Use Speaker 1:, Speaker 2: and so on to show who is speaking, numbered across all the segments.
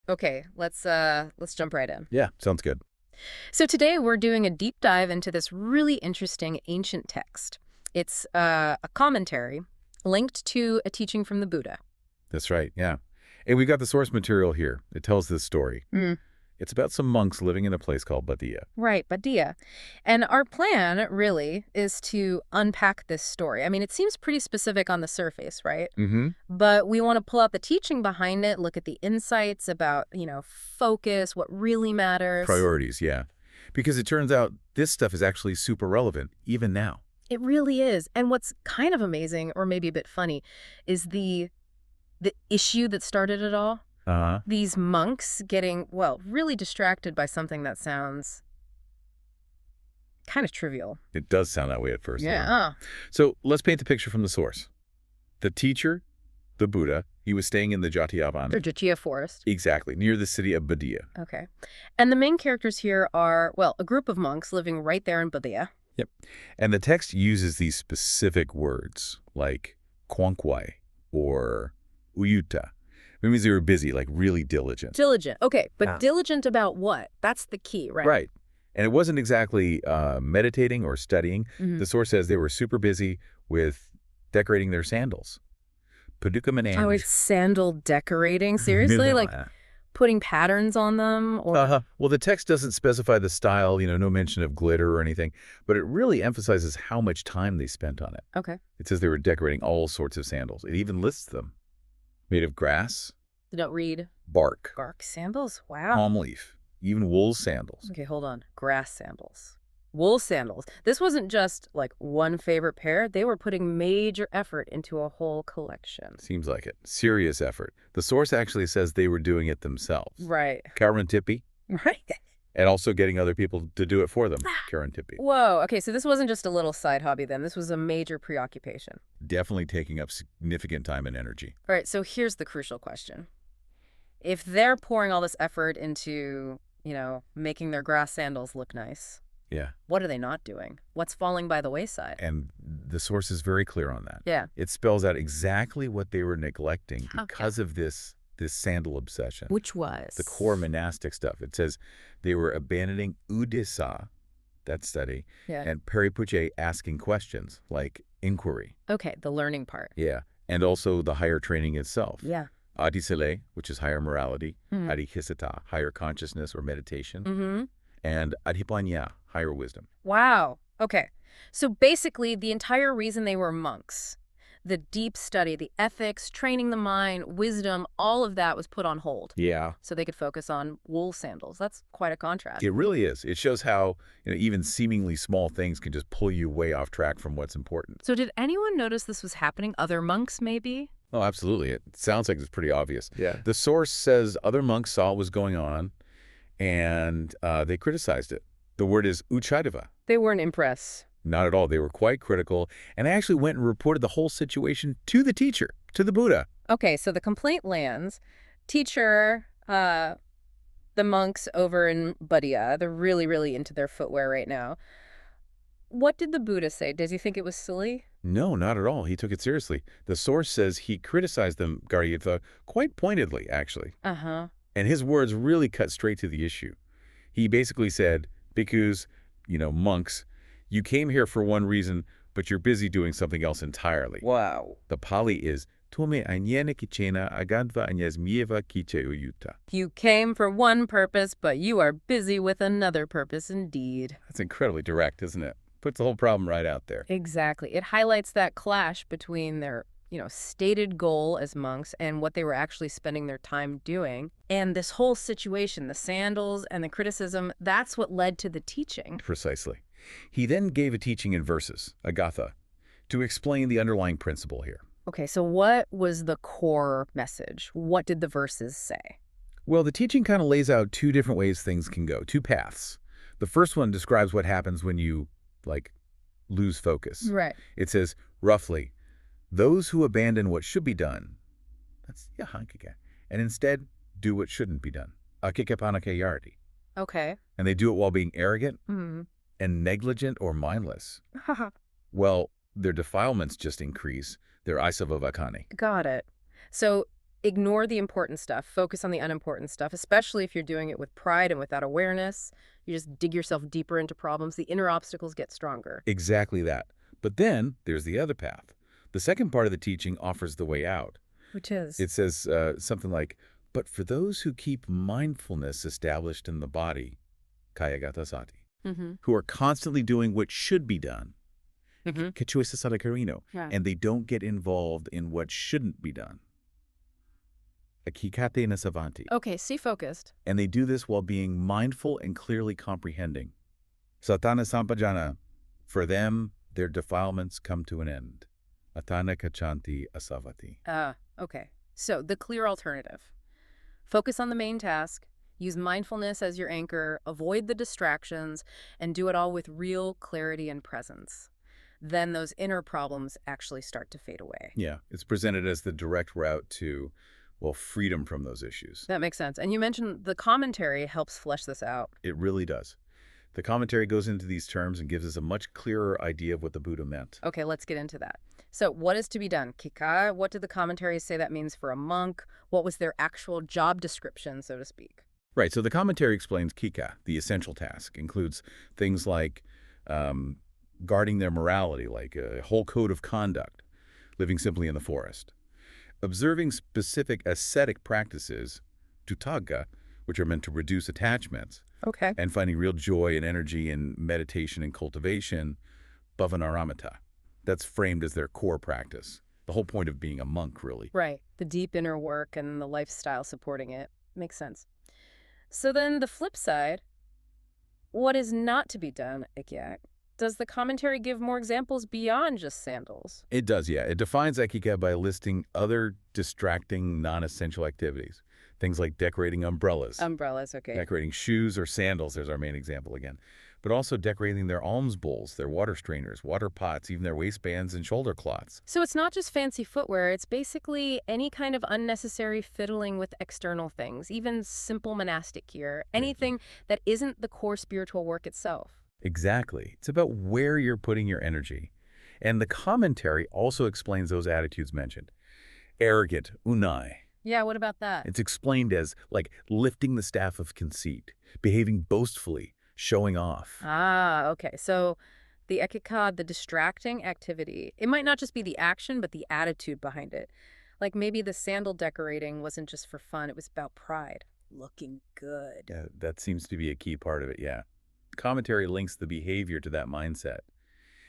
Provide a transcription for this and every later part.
Speaker 1: Okay, let's jump right in.
Speaker 2: Yeah, sounds good.
Speaker 1: So today we're doing a deep dive into this really interesting ancient text. It's a commentary linked to a teaching from the Buddha.
Speaker 2: That's right, yeah. And we've got the source material here. It tells this story.
Speaker 1: Mm.
Speaker 2: It's about some monks living in a place called Bhaddiya.
Speaker 1: Right, Bhaddiya. And our plan, really, is to unpack this story. I mean, it seems pretty specific on the surface, right?
Speaker 2: Mm-hmm.
Speaker 1: But we want to pull out the teaching behind it, look at the insights about, focus, what really matters.
Speaker 2: Priorities, yeah. Because it turns out this stuff is actually super relevant, even now.
Speaker 1: It really is. And what's kind of amazing, or maybe a bit funny, is the issue that started it all.
Speaker 2: Uh-huh.
Speaker 1: These monks getting, well, really distracted by something that sounds kind of trivial.
Speaker 2: It does sound that way at first.
Speaker 1: Yeah.
Speaker 2: So let's paint the picture from the source. The teacher, the Buddha, he was staying in the Jatiyavan.
Speaker 1: The Jatiya forest.
Speaker 2: Exactly, near the city of Bhaddiya.
Speaker 1: Okay. And the main characters here are, well, a group of monks living right there in Bhaddiya.
Speaker 2: Yep. And the text uses these specific words like quankwai or uyuta. It means they were busy, like really diligent.
Speaker 1: Diligent. Okay, but
Speaker 2: Yeah.
Speaker 1: diligent about what? That's the key, right?
Speaker 2: Right. And it wasn't exactly meditating or studying.
Speaker 1: Mhm.
Speaker 2: The source says they were super busy with decorating their sandals. Paduka
Speaker 1: Oh, it's sandal decorating? Seriously? Like putting patterns on them? Or
Speaker 2: Well, the text doesn't specify the style, no mention of glitter or anything, but it really emphasizes how much time they spent on it.
Speaker 1: Okay.
Speaker 2: It says they were decorating all sorts of sandals. It even lists them. Made of grass,
Speaker 1: Don't read.
Speaker 2: bark,
Speaker 1: Bark sandals? Wow.
Speaker 2: palm leaf, even wool sandals.
Speaker 1: Okay, hold on. Grass sandals. Wool sandals. This wasn't just like one favorite pair. They were putting major effort into a whole collection.
Speaker 2: Seems like it. Serious effort. The source actually says they were doing it themselves.
Speaker 1: Right.
Speaker 2: Karantipi,
Speaker 1: Right.
Speaker 2: and also getting other people to do it for them. Karantipi.
Speaker 1: Whoa. Okay, so this wasn't just a little side hobby then. This was a major preoccupation.
Speaker 2: Definitely taking up significant time and energy.
Speaker 1: All right, so here's the crucial question. If they're pouring all this effort into, making their grass sandals look nice,
Speaker 2: Yeah.
Speaker 1: what are they not doing? What's falling by the wayside?
Speaker 2: And the source is very clear on that.
Speaker 1: Yeah.
Speaker 2: It spells out exactly what they were neglecting
Speaker 1: Okay.
Speaker 2: because of this sandal obsession.
Speaker 1: Which was?
Speaker 2: The core monastic stuff. It says they were abandoning udisa, that study,
Speaker 1: Yeah.
Speaker 2: and peripuche, asking questions, like inquiry.
Speaker 1: Okay, the learning part.
Speaker 2: Yeah. And also the higher training itself.
Speaker 1: Yeah.
Speaker 2: Adisele, which is higher morality.
Speaker 1: Mhm.
Speaker 2: Adhihisata, higher consciousness or meditation.
Speaker 1: Mm-hmm.
Speaker 2: And adhipanya, higher wisdom.
Speaker 1: Wow. Okay. So basically, the entire reason they were monks, the deep study, the ethics, training the mind, wisdom, all of that was put on hold
Speaker 2: Yeah.
Speaker 1: so they could focus on wool sandals. That's quite a contrast.
Speaker 2: It really is. It shows how even seemingly small things can just pull you way off track from what's important.
Speaker 1: So did anyone notice this was happening? Other monks, maybe?
Speaker 2: Oh, absolutely. It sounds like it's pretty obvious.
Speaker 3: Yeah.
Speaker 2: The source says other monks saw what was going on, and they criticized it. The word is uchadava.
Speaker 1: They weren't impressed.
Speaker 2: Not at all. They were quite critical, and they actually went and reported the whole situation to the teacher, to the Buddha.
Speaker 1: Okay, so the complaint lands. Teacher, the monks over in Bhaddiya, they're really, really into their footwear right now. What did the Buddha say? Does he think it was silly?
Speaker 2: No, not at all. He took it seriously. The source says he criticized them, Gariyatha, quite pointedly, actually.
Speaker 1: Uh-huh.
Speaker 2: And his words really cut straight to the issue. He basically said, bhikkhus, monks, you came here for one reason, but you're busy doing something else entirely.
Speaker 3: Wow.
Speaker 2: The Pali is, Tome anyene kichena agantva anyasmieva kiche uyuta.
Speaker 1: You came for one purpose, but you are busy with another purpose indeed.
Speaker 2: That's incredibly direct, isn't it? Puts the whole problem right out there.
Speaker 1: Exactly. It highlights that clash between their, stated goal as monks and what they were actually spending their time doing. And this whole situation, the sandals and the criticism, that's what led to the teaching.
Speaker 2: Precisely. He then gave a teaching in verses, a gatha, to explain the underlying principle here.
Speaker 1: Okay, so what was the core message? What did the verses say?
Speaker 2: Well, the teaching kind of lays out two different ways things can go, two paths. The first one describes what happens when you, lose focus.
Speaker 1: Right.
Speaker 2: It says, roughly, those who abandon what should be done, that's akicca, and instead do what shouldn't be done, akicca panake yardi.
Speaker 1: Okay.
Speaker 2: And they do it while being arrogant
Speaker 1: Hmm.
Speaker 2: and negligent or mindless. Well, their defilements just increase, their isavavakani.
Speaker 1: Got it. So Ignore the important stuff. Focus on the unimportant stuff, especially if you're doing it with pride and without awareness. You just dig yourself deeper into problems. The inner obstacles get stronger.
Speaker 2: Exactly that. But then there's the other path. The second part of the teaching offers the way out.
Speaker 1: Which is?
Speaker 2: It says something like, but for those who keep mindfulness established in the body, kayagata sati, who are constantly doing what should be done, kechuesa sadakarino,
Speaker 1: Yeah.
Speaker 2: and they don't get involved in what shouldn't be done. Akikate nasavanti.
Speaker 1: Okay, stay focused.
Speaker 2: And they do this while being mindful and clearly comprehending. Satana sampajana. For them, their defilements come to an end. Atana kachanti asavati.
Speaker 1: Okay. So, the clear alternative. Focus on the main task, use mindfulness as your anchor, avoid the distractions, and do it all with real clarity and presence. Then those inner problems actually start to fade away.
Speaker 2: Yeah, it's presented as the direct route to, well, freedom from those issues.
Speaker 1: That makes sense. And you mentioned the commentary helps flesh this out.
Speaker 2: It really does. The commentary goes into these terms and gives us a much clearer idea of what the Buddha meant.
Speaker 1: Okay, let's get into that. So what is to be done? Kicca, what did the commentaries say that means for a monk? What was their actual job description, so to speak?
Speaker 2: Right, so the commentary explains kicca, the essential task, includes things like guarding their morality, like a whole code of conduct, living simply in the forest, observing specific ascetic practices, tutagga, which are meant to reduce attachments,
Speaker 1: Okay.
Speaker 2: and finding real joy and energy in meditation and cultivation, bhavanaramata. That's framed as their core practice. The whole point of being a monk, really.
Speaker 1: Right. The deep inner work and the lifestyle supporting it. Makes sense. So then the flip side, what is not to be done, Ikyak? Does the commentary give more examples beyond just sandals?
Speaker 2: It does, yeah. It defines akicca by listing other distracting, non-essential activities. Things like decorating umbrellas,
Speaker 1: Umbrellas, okay.
Speaker 2: decorating shoes or sandals, there's our main example again. But also decorating their alms bowls, their water strainers, water pots, even their waistbands and shoulder cloths.
Speaker 1: So it's not just fancy footwear, it's basically any kind of unnecessary fiddling with external things, even simple monastic gear, anything that isn't the core spiritual work itself.
Speaker 2: Exactly. It's about where you're putting your energy. And the commentary also explains those attitudes mentioned. Arrogant, unai.
Speaker 1: Yeah, what about that?
Speaker 2: It's explained as, like, lifting the staff of conceit, behaving boastfully, showing off.
Speaker 1: Okay. So the akicca, the distracting activity, it might not just be the action, but the attitude behind it. Like maybe the sandal decorating wasn't just for fun, it was about pride. Looking good.
Speaker 2: Yeah, that seems to be a key part of it, yeah. Commentary links the behavior to that mindset.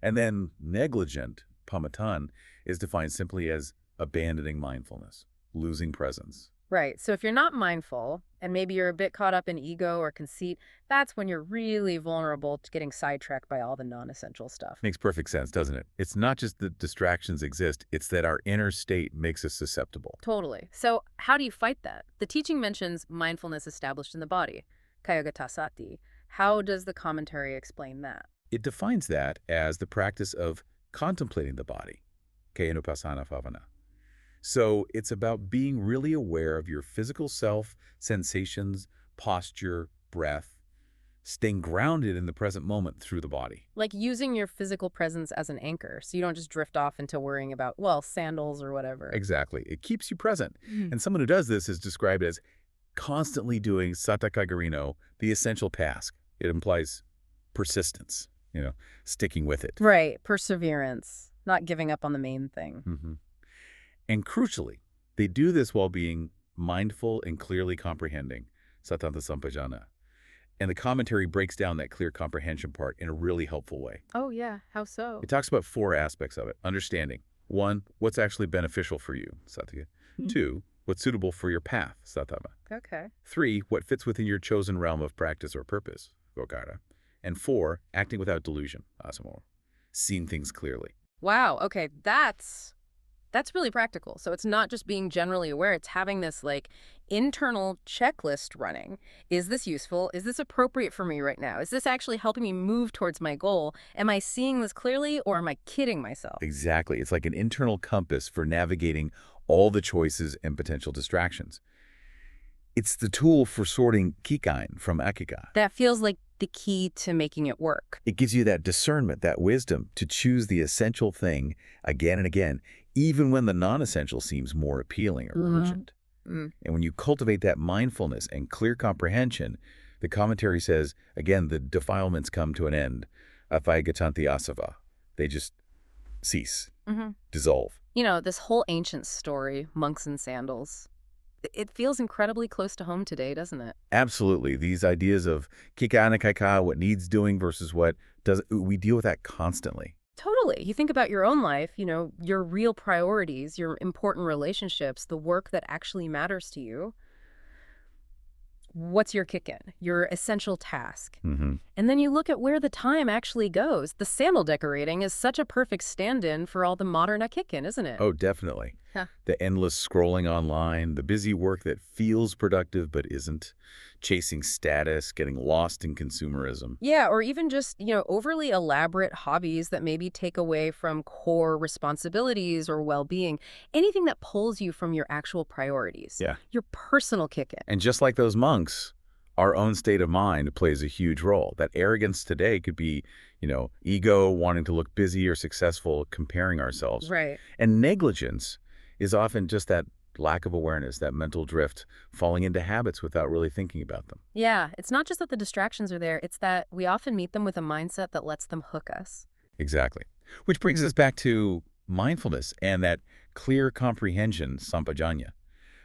Speaker 2: And then negligent, pamatan, is defined simply as abandoning mindfulness, losing presence.
Speaker 1: Right. So if you're not mindful, and maybe you're a bit caught up in ego or conceit, that's when you're really vulnerable to getting sidetracked by all the non-essential stuff.
Speaker 2: Makes perfect sense, doesn't it? It's not just that distractions exist, it's that our inner state makes us susceptible.
Speaker 1: Totally. So how do you fight that? The teaching mentions mindfulness established in the body, kayagata sati. How does the commentary explain that?
Speaker 2: It defines that as the practice of contemplating the body, kayanupasana bhavana. So it's about being really aware of your physical self, sensations, posture, breath, staying grounded in the present moment through the body.
Speaker 1: Like using your physical presence as an anchor, so you don't just drift off into worrying about, well, sandals or whatever.
Speaker 2: Exactly. It keeps you present. And someone who does this is described as constantly doing satakagarino, the essential task. It implies persistence, sticking with it.
Speaker 1: Right. Perseverance. Not giving up on the main thing.
Speaker 2: And crucially, they do this while being mindful and clearly comprehending, satanta sampajana. And the commentary breaks down that clear comprehension part in a really helpful way.
Speaker 1: Oh, yeah. How so?
Speaker 2: It talks about 4 aspects of it. Understanding. 1, what's actually beneficial for you, satya. 2, what's suitable for your path, sattva.
Speaker 1: Okay.
Speaker 2: 3, what fits within your chosen realm of practice or purpose, gokara. And 4, acting without delusion, asamo. Seeing things clearly.
Speaker 1: Wow. Okay. That's really practical. So it's not just being generally aware, it's having this like internal checklist running. Is this useful? Is this appropriate for me right now? Is this actually helping me move towards my goal? Am I seeing this clearly or am I kidding myself?
Speaker 2: Exactly. It's like an internal compass for navigating all the choices and potential distractions. It's the tool for sorting kicca from akicca.
Speaker 1: That feels like the key to making it work.
Speaker 2: It gives you that discernment, that wisdom to choose the essential thing again and again, even when the non-essential seems more appealing or urgent.
Speaker 1: Mm.
Speaker 2: And when you cultivate that mindfulness and clear comprehension, the commentary says, again, the defilements come to an end. Athaigatanti asava. They just cease,
Speaker 1: Mm-hmm.
Speaker 2: dissolve.
Speaker 1: This whole ancient story, monks and sandals, it feels incredibly close to home today, doesn't it?
Speaker 2: Absolutely. These ideas of kicca and akicca, what needs doing versus what does, we deal with that constantly.
Speaker 1: Totally. You think about your own life, your real priorities, your important relationships, the work that actually matters to you. What's your kick-in? Your essential task.
Speaker 2: Mm-hmm.
Speaker 1: And then you look at where the time actually goes. The sandal decorating is such a perfect stand-in for all the modern kick-in, isn't it?
Speaker 2: Oh, definitely.
Speaker 1: Huh.
Speaker 2: The endless scrolling online, the busy work that feels productive but isn't, chasing status, getting lost in consumerism.
Speaker 1: Yeah, or even just, overly elaborate hobbies that maybe take away from core responsibilities or well-being. Anything that pulls you from your actual priorities.
Speaker 2: Yeah.
Speaker 1: Your personal kick-in.
Speaker 2: And just like those monks, our own state of mind plays a huge role. That arrogance today could be, ego, wanting to look busy or successful, comparing ourselves.
Speaker 1: Right.
Speaker 2: And negligence is often just that lack of awareness, that mental drift, falling into habits without really thinking about them.
Speaker 1: Yeah, it's not just that the distractions are there, it's that we often meet them with a mindset that lets them hook us.
Speaker 2: Exactly. Which brings us back to mindfulness and that clear comprehension, sampajanya.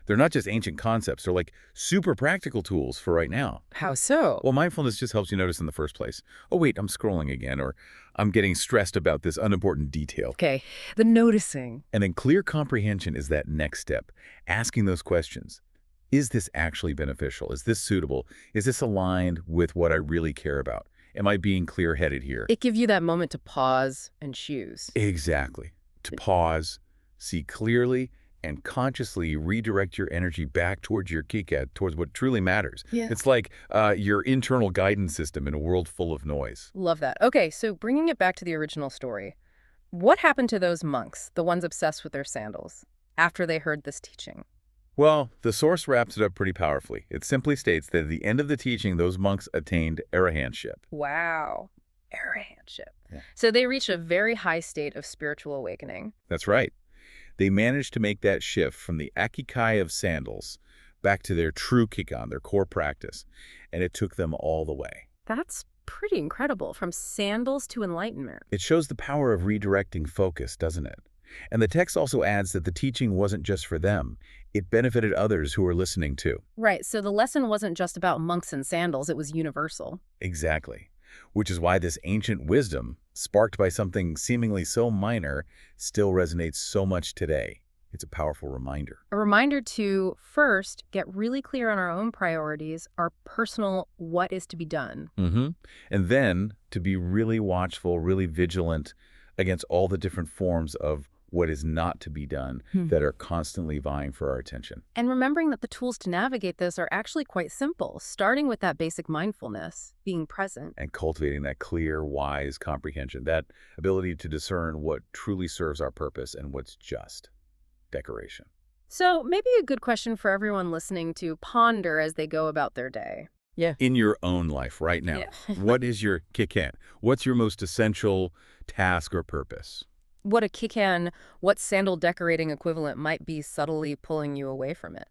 Speaker 2: They're not just ancient concepts, they're like super practical tools for right now.
Speaker 1: How so?
Speaker 2: Well, mindfulness just helps you notice in the first place. Oh, wait, I'm scrolling again, or I'm getting stressed about this unimportant detail.
Speaker 1: Okay, the noticing.
Speaker 2: And then clear comprehension is that next step, asking those questions. Is this actually beneficial? Is this suitable? Is this aligned with what I really care about? Am I being clear-headed here?
Speaker 1: It gives you that moment to pause and choose.
Speaker 2: Exactly. To pause, see clearly, and consciously redirect your energy back towards your kicca, towards what truly matters.
Speaker 1: Yeah.
Speaker 2: It's like your internal guidance system in a world full of noise.
Speaker 1: Love that. Okay, so bringing it back to the original story, what happened to those monks, the ones obsessed with their sandals, after they heard this teaching?
Speaker 2: Well, the source wraps it up pretty powerfully. It simply states that at the end of the teaching, those monks attained arahantship.
Speaker 1: Wow. Arahantship.
Speaker 2: Yeah.
Speaker 1: So they reached a very high state of spiritual awakening.
Speaker 2: That's right. They managed to make that shift from the akicca of sandals back to their true kicca, their core practice, and it took them all the way.
Speaker 1: That's pretty incredible, from sandals to enlightenment.
Speaker 2: It shows the power of redirecting focus, doesn't it? And the text also adds that the teaching wasn't just for them. It benefited others who were listening too.
Speaker 1: Right, so the lesson wasn't just about monks and sandals, it was universal.
Speaker 2: Exactly. Which is why this ancient wisdom, sparked by something seemingly so minor, still resonates so much today. It's a powerful reminder.
Speaker 1: A reminder to, first, get really clear on our own priorities, our personal what is to be done.
Speaker 2: And then to be really watchful, really vigilant against all the different forms of what is not to be done that are constantly vying for our attention.
Speaker 1: And remembering that the tools to navigate this are actually quite simple, starting with that basic mindfulness, being present.
Speaker 2: And cultivating that clear, wise comprehension, that ability to discern what truly serves our purpose and what's just decoration.
Speaker 1: So maybe a good question for everyone listening to ponder as they go about their day. Yeah.
Speaker 2: In your own life right now, what is your kicca? What's your most essential task or purpose?
Speaker 1: What a kicca, what sandal decorating equivalent might be subtly pulling you away from it.